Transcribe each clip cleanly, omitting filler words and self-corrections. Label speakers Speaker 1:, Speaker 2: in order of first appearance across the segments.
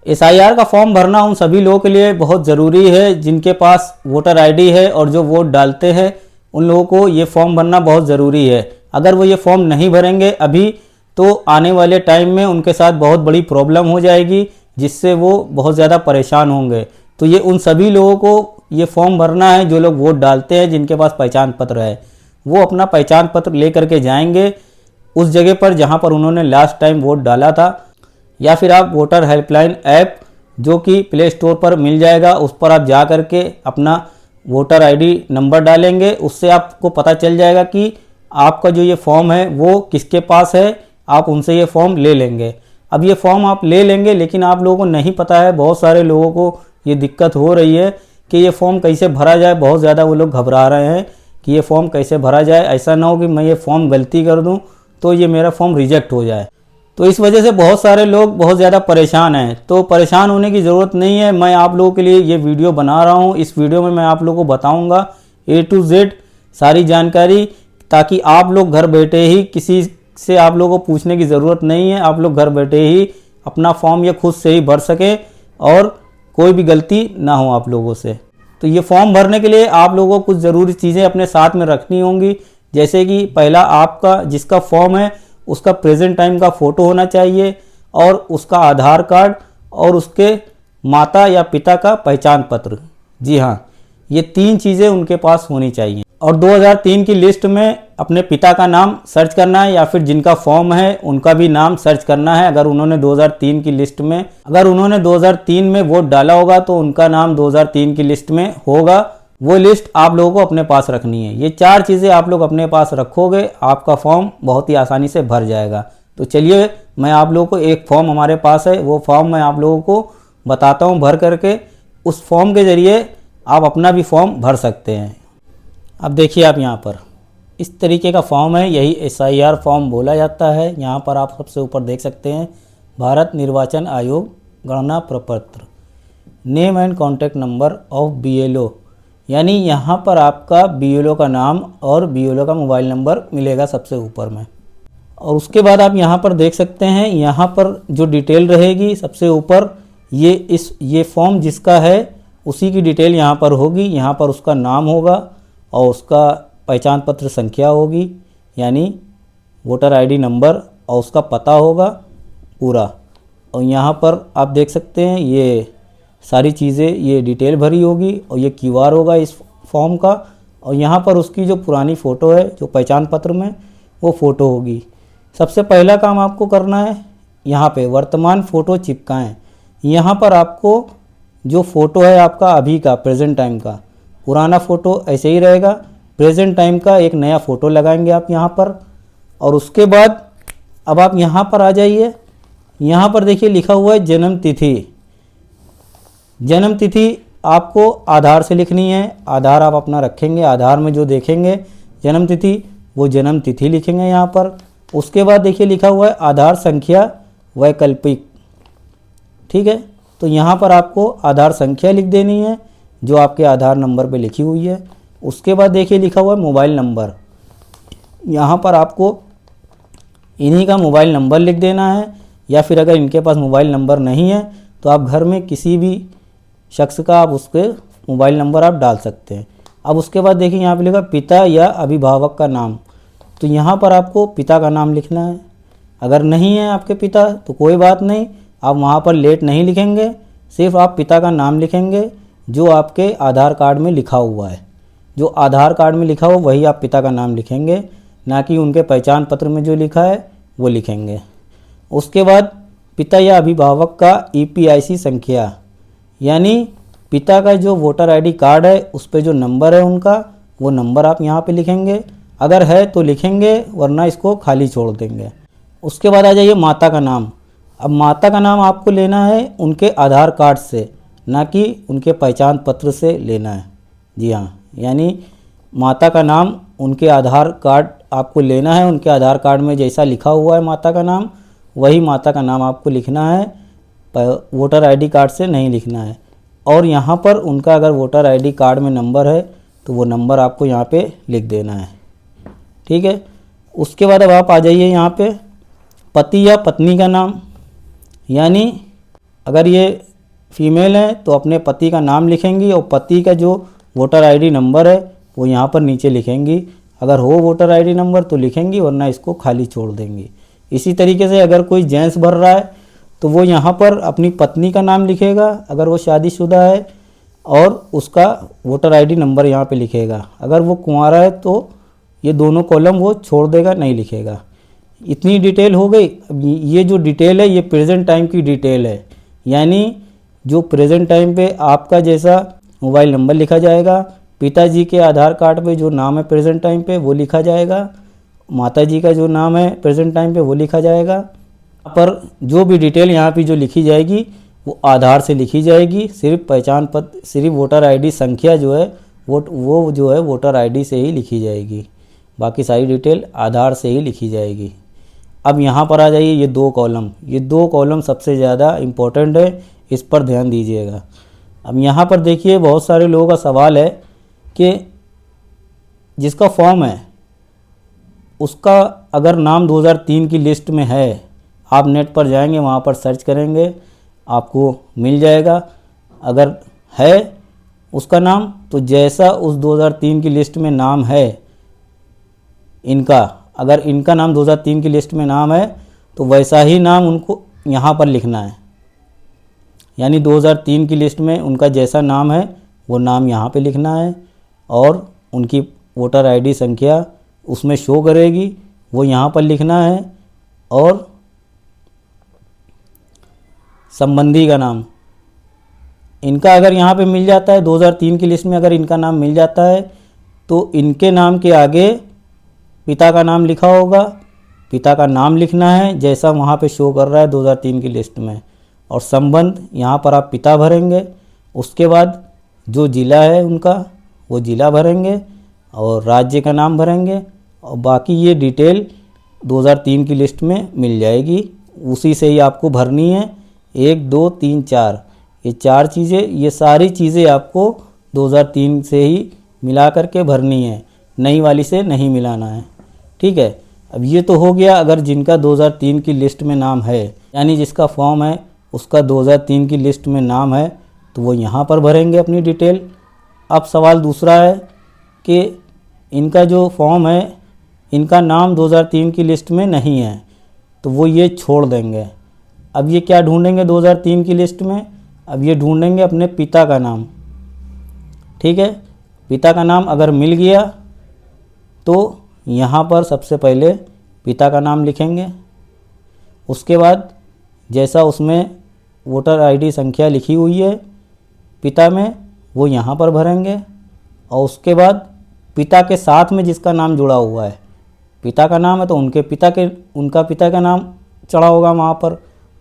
Speaker 1: SIR का form भरना उन सभी लोगों के लिए बहुत ज़रूरी है जिनके पास वोटर आईडी है और जो वोट डालते हैं, उन लोगों को ये फॉर्म भरना बहुत ज़रूरी है। अगर वो ये फॉर्म नहीं भरेंगे अभी, तो आने वाले टाइम में उनके साथ बहुत बड़ी प्रॉब्लम हो जाएगी, जिससे वो बहुत ज़्यादा परेशान होंगे। तो ये उन सभी लोगों को ये फॉर्म भरना है जो लोग वोट डालते हैं, जिनके पास पहचान पत्र है। वो अपना पहचान पत्र ले करके जाएंगे उस जगह पर जहाँ पर उन्होंने लास्ट टाइम वोट डाला था, या फिर आप वोटर हेल्पलाइन ऐप जो कि प्ले स्टोर पर मिल जाएगा, उस पर आप जा कर के अपना वोटर आईडी नंबर डालेंगे। उससे आपको पता चल जाएगा कि आपका जो ये फॉर्म है वो किसके पास है, आप उनसे ये फॉर्म ले लेंगे। अब ये फॉर्म आप ले लेंगे, लेकिन आप लोगों को नहीं पता है, बहुत सारे लोगों को ये दिक्कत हो रही है कि ये फॉर्म कैसे भरा जाए। बहुत ज़्यादा वो लोग घबरा रहे हैं कि ये फॉर्म कैसे भरा जाए, ऐसा ना हो कि मैं ये फॉर्म गलती कर दूं तो ये मेरा फॉर्म रिजेक्ट हो जाए। तो इस वजह से बहुत सारे लोग बहुत ज़्यादा परेशान हैं। तो परेशान होने की ज़रूरत नहीं है, मैं आप लोगों के लिए ये वीडियो बना रहा हूँ। इस वीडियो में मैं आप लोगों को बताऊँगा A to Z सारी जानकारी, ताकि आप लोग घर बैठे ही, किसी से आप लोगों को पूछने की ज़रूरत नहीं है, आप लोग घर बैठे ही अपना फॉर्म ये खुद से ही भर सकें और कोई भी गलती ना हो आप लोगों से। तो ये फॉर्म भरने के लिए आप लोगों को कुछ ज़रूरी चीज़ें अपने साथ में रखनी होंगी, जैसे कि पहला, आपका जिसका फॉर्म है उसका प्रेजेंट टाइम का फ़ोटो होना चाहिए, और उसका आधार कार्ड, और उसके माता या पिता का पहचान पत्र। जी हाँ, ये 3 चीज़ें उनके पास होनी चाहिए। और 2003 की लिस्ट में अपने पिता का नाम सर्च करना है, या फिर जिनका फॉर्म है उनका भी नाम सर्च करना है। अगर उन्होंने 2003 की लिस्ट में, अगर उन्होंने 2003 में वोट डाला होगा तो उनका नाम 2003 की लिस्ट में होगा। वो लिस्ट आप लोगों को अपने पास रखनी है। ये 4 चीज़ें आप लोग अपने पास रखोगे, आपका फॉर्म बहुत ही आसानी से भर जाएगा। तो चलिए, मैं आप लोगों को एक फॉर्म हमारे पास है, वो फॉर्म मैं आप लोगों को बताता हूँ भर करके। उस फॉर्म के ज़रिए आप अपना भी फॉर्म भर सकते हैं। अब देखिए, आप यहाँ पर इस तरीके का फॉर्म है, यही एसआईआर फॉर्म बोला जाता है। यहाँ पर आप सबसे ऊपर देख सकते हैं, भारत निर्वाचन आयोग गणना प्रपत्र, name and contact number of BLO, यानी यहाँ पर आपका बीएलओ का नाम और बीएलओ का मोबाइल नंबर मिलेगा सबसे ऊपर में। और उसके बाद आप यहाँ पर देख सकते हैं, यहाँ पर जो डिटेल रहेगी सबसे ऊपर, ये फॉर्म जिसका है उसी की डिटेल यहाँ पर होगी। यहाँ पर उसका नाम होगा और उसका पहचान पत्र संख्या होगी, यानी वोटर आईडी नंबर, और उसका पता होगा पूरा। और यहाँ पर आप देख सकते हैं, ये सारी चीज़ें, ये डिटेल भरी होगी, और ये क्यूआर होगा इस फॉर्म का। और यहाँ पर उसकी जो पुरानी फ़ोटो है, जो पहचान पत्र में, वो फ़ोटो होगी। सबसे पहला काम आपको करना है, यहाँ पे वर्तमान फ़ोटो चिपकाएं। यहाँ पर आपको जो फ़ोटो है आपका अभी का, प्रेजेंट टाइम का, पुराना फ़ोटो ऐसे ही रहेगा, प्रेजेंट टाइम का एक नया फ़ोटो लगाएंगे आप यहाँ पर। और उसके बाद अब आप यहाँ पर आ जाइए, यहाँ पर देखिए लिखा हुआ है जन्म तिथि। जन्म तिथि आपको आधार से लिखनी है, आधार आप अपना रखेंगे, आधार में जो देखेंगे जन्म तिथि, वो जन्म तिथि लिखेंगे यहाँ पर। उसके बाद देखिए लिखा हुआ है आधार संख्या वैकल्पिक, ठीक है। तो यहाँ पर आपको आधार संख्या लिख देनी है जो आपके आधार नंबर पे लिखी हुई है। उसके बाद देखिए लिखा हुआ है मोबाइल नंबर, यहाँ पर आपको इन्हीं का मोबाइल नंबर लिख देना है, या फिर अगर इनके पास मोबाइल नंबर नहीं है तो आप घर में किसी भी शख्स का आप उसके मोबाइल नंबर आप डाल सकते हैं। अब उसके बाद देखिए यहाँ पे लिखा पिता या अभिभावक का नाम, तो यहाँ पर आपको पिता का नाम लिखना है। अगर नहीं है आपके पिता तो कोई बात नहीं, आप वहाँ पर लेट नहीं लिखेंगे, सिर्फ आप पिता का नाम लिखेंगे जो आपके आधार कार्ड में लिखा हुआ है। जो आधार कार्ड में लिखा हो वही आप पिता का नाम लिखेंगे, ना कि उनके पहचान पत्र में जो लिखा है वो लिखेंगे। उसके बाद पिता या अभिभावक का EPIC संख्या, यानी पिता का जो वोटर आईडी कार्ड है उस पर जो नंबर है उनका, वो नंबर आप यहाँ पे लिखेंगे। अगर है तो लिखेंगे, वरना इसको खाली छोड़ देंगे। उसके बाद आ जाइए माता का नाम। अब माता का नाम आपको लेना है उनके आधार कार्ड से, ना कि उनके पहचान पत्र से लेना है। जी हाँ, यानी माता का नाम उनके आधार कार्ड आपको लेना है, उनके आधार कार्ड में जैसा लिखा हुआ है माता का नाम, वही माता का नाम आपको लिखना है, वोटर आईडी कार्ड से नहीं लिखना है। और यहाँ पर उनका अगर वोटर आईडी कार्ड में नंबर है तो वो नंबर आपको यहाँ पे लिख देना है, ठीक है। उसके बाद अब आप आ जाइए यहाँ पे पति या पत्नी का नाम, यानी अगर ये फीमेल है तो अपने पति का नाम लिखेंगी और पति का जो वोटर आईडी नंबर है वो यहाँ पर नीचे लिखेंगी। अगर हो वोटर आईडी नंबर तो लिखेंगी, वरना इसको खाली छोड़ देंगी। इसी तरीके से अगर कोई जेंट्स भर रहा है तो वो यहाँ पर अपनी पत्नी का नाम लिखेगा अगर वो शादीशुदा है, और उसका वोटर आईडी नंबर यहाँ पे लिखेगा। अगर वो कुंवारा है तो ये दोनों कॉलम वो छोड़ देगा, नहीं लिखेगा। इतनी डिटेल हो गई। अब ये जो डिटेल है ये प्रेजेंट टाइम की डिटेल है, यानी जो प्रेजेंट टाइम पे आपका जैसा मोबाइल नंबर लिखा जाएगा, पिताजी के आधार कार्ड पे जो नाम है प्रेजेंट टाइम पे वो लिखा जाएगा, माताजी का जो नाम है प्रेजेंट टाइम पे वो लिखा जाएगा। पर जो भी डिटेल यहाँ पे जो लिखी जाएगी वो आधार से लिखी जाएगी। सिर्फ पहचान पत्र, सिर्फ वोटर आईडी संख्या जो है वो जो है वोटर आईडी से ही लिखी जाएगी। बाकी सारी डिटेल आधार से ही लिखी जाएगी। अब यहाँ पर आ जाइए, ये दो कॉलम सबसे ज़्यादा इम्पोर्टेंट है, इस पर ध्यान दीजिएगा। अब यहाँ पर देखिए, बहुत सारे लोगों का सवाल है कि जिसका फॉर्म है उसका अगर नाम 2003 की लिस्ट में है, आप नेट पर जाएंगे, वहाँ पर सर्च करेंगे, आपको मिल जाएगा। अगर है उसका नाम, तो जैसा उस 2003 की लिस्ट में नाम है इनका, अगर इनका नाम 2003 की लिस्ट में नाम है तो वैसा ही नाम उनको यहाँ पर लिखना है। यानी 2003 की लिस्ट में उनका जैसा नाम है वो नाम यहाँ पे लिखना है, और उनकी वोटर आईडी संख्या उसमें शो करेगी, वो यहाँ पर लिखना है। और संबंधी का नाम इनका अगर यहाँ पे मिल जाता है, 2003 की लिस्ट में अगर इनका नाम मिल जाता है तो इनके नाम के आगे पिता का नाम लिखा होगा, पिता का नाम लिखना है जैसा वहाँ पे शो कर रहा है 2003 की लिस्ट में। और संबंध यहाँ पर आप पिता भरेंगे, उसके बाद जो ज़िला है उनका वो ज़िला भरेंगे, और राज्य का नाम भरेंगे, और बाकी ये डिटेल 2003 की लिस्ट में मिल जाएगी, उसी से ही आपको भरनी है। 1 2 3 4 ये 4 चीज़ें, ये सारी चीज़ें आपको 2003 से ही मिला करके भरनी है, नई वाली से नहीं मिलाना है। ठीक है। अब ये तो हो गया अगर जिनका 2003 की लिस्ट में नाम है, यानी जिसका फॉर्म है उसका 2003 की लिस्ट में नाम है, तो वो यहाँ पर भरेंगे अपनी डिटेल। अब सवाल दूसरा है कि इनका जो फॉर्म है, इनका नाम 2003 की लिस्ट में नहीं है, तो वो ये छोड़ देंगे। अब ये क्या ढूंढेंगे 2003 की लिस्ट में? अब ये ढूंढेंगे अपने पिता का नाम। ठीक है। पिता का नाम अगर मिल गया तो यहाँ पर सबसे पहले पिता का नाम लिखेंगे, उसके बाद जैसा उसमें वोटर आईडी संख्या लिखी हुई है पिता में वो यहाँ पर भरेंगे, और उसके बाद पिता के साथ में जिसका नाम जुड़ा हुआ है, पिता का नाम है तो उनका पिता का नाम चढ़ा होगा वहाँ पर,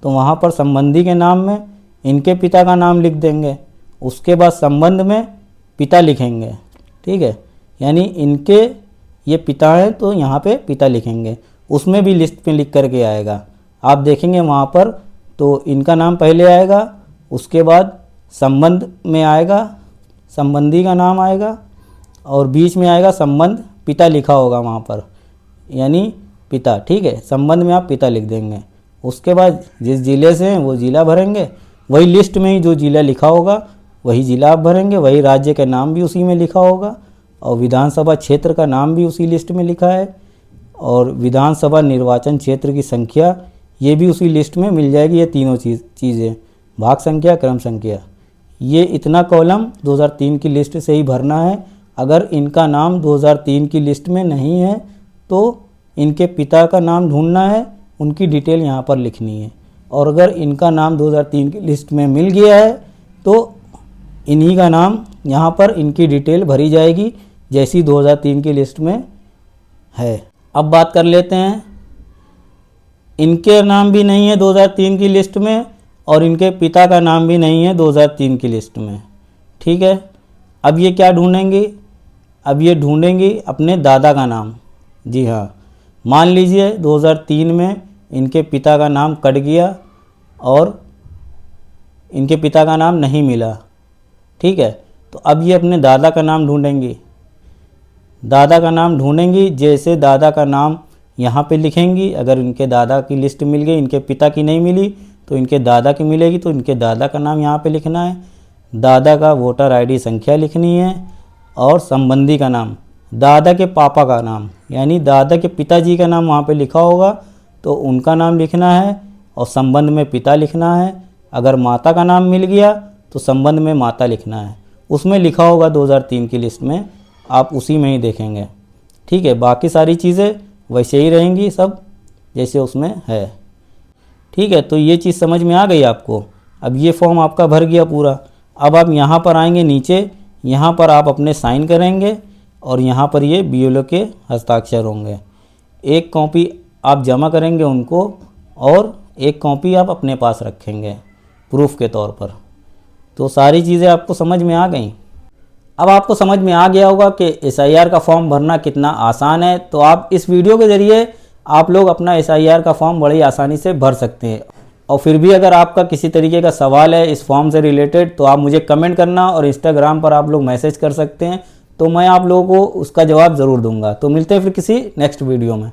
Speaker 1: तो वहाँ पर संबंधी के नाम में इनके पिता का नाम लिख देंगे, उसके बाद संबंध में पिता लिखेंगे। ठीक है। यानी इनके ये पिता हैं तो यहाँ पे पिता लिखेंगे, उसमें भी लिस्ट में लिख करके आएगा, आप देखेंगे वहाँ पर, तो इनका नाम पहले आएगा, उसके बाद संबंध में आएगा, संबंधी का नाम आएगा, और बीच में आएगा संबंध, पिता लिखा होगा वहाँ पर, यानी पिता। ठीक है। संबंध में आप पिता लिख देंगे, उसके बाद जिस ज़िले से हैं वो ज़िला भरेंगे, वही लिस्ट में ही जो ज़िला लिखा होगा वही ज़िला आप भरेंगे, वही राज्य का नाम भी उसी में लिखा होगा, और विधानसभा क्षेत्र का नाम भी उसी लिस्ट में लिखा है, और विधानसभा निर्वाचन क्षेत्र की संख्या ये भी उसी लिस्ट में मिल जाएगी। ये तीनों चीज़ें, भाग संख्या, क्रम संख्या, ये इतना कॉलम 2003 की लिस्ट से ही भरना है। अगर इनका नाम 2003 की लिस्ट में नहीं है तो इनके पिता का नाम ढूंढना है, उनकी डिटेल यहाँ पर लिखनी है, और अगर इनका नाम 2003 की लिस्ट में मिल गया है तो इन्हीं का नाम यहाँ पर इनकी डिटेल भरी जाएगी जैसी 2003 की लिस्ट में है। अब बात कर लेते हैं, इनके नाम भी नहीं है 2003 की लिस्ट में, और इनके पिता का नाम भी नहीं है 2003 की लिस्ट में। ठीक है। अब ये क्या ढूंढेंगे? अब ये ढूंढेंगे अपने दादा का नाम। जी हाँ, मान लीजिए 2003 में इनके पिता का नाम कट गया और इनके पिता का नाम नहीं मिला। ठीक है। तो अब ये अपने दादा का नाम ढूंढेंगी, दादा का नाम ढूंढेंगी, जैसे दादा का नाम यहाँ पे लिखेंगी। अगर इनके दादा की लिस्ट मिल गई, इनके पिता की नहीं मिली, तो इनके दादा की मिलेगी, तो इनके दादा का नाम यहाँ पे लिखना है, दादा का वोटर आईडी संख्या लिखनी है और संबंधी का नाम, दादा के पापा का नाम यानी दादा के पिताजी का नाम वहाँ पे लिखा होगा तो उनका नाम लिखना है और संबंध में पिता लिखना है। अगर माता का नाम मिल गया तो संबंध में माता लिखना है, उसमें लिखा होगा 2003 की लिस्ट में, आप उसी में ही देखेंगे। ठीक है, बाकी सारी चीज़ें वैसे ही रहेंगी सब जैसे उसमें है। ठीक है, तो ये चीज़ समझ में आ गई आपको। अब ये फॉर्म आपका भर गया पूरा। अब आप यहाँ पर आएंगे नीचे, यहाँ पर आप अपने साइन करेंगे और यहाँ पर ये BLO के हस्ताक्षर होंगे। एक कॉपी आप जमा करेंगे उनको और एक कॉपी आप अपने पास रखेंगे प्रूफ के तौर पर। तो सारी चीज़ें आपको समझ में आ गई। अब आपको समझ में आ गया होगा कि SIR का फॉर्म भरना कितना आसान है। तो आप इस वीडियो के ज़रिए आप लोग अपना SIR का फॉर्म बड़ी आसानी से भर सकते हैं। और फिर भी अगर आपका किसी तरीके का सवाल है इस फॉर्म से रिलेटेड तो आप मुझे कमेंट करना और इंस्टाग्राम पर आप लोग मैसेज कर सकते हैं, तो मैं आप लोगों को उसका जवाब ज़रूर दूंगा। तो मिलते हैं फिर किसी नेक्स्ट वीडियो में।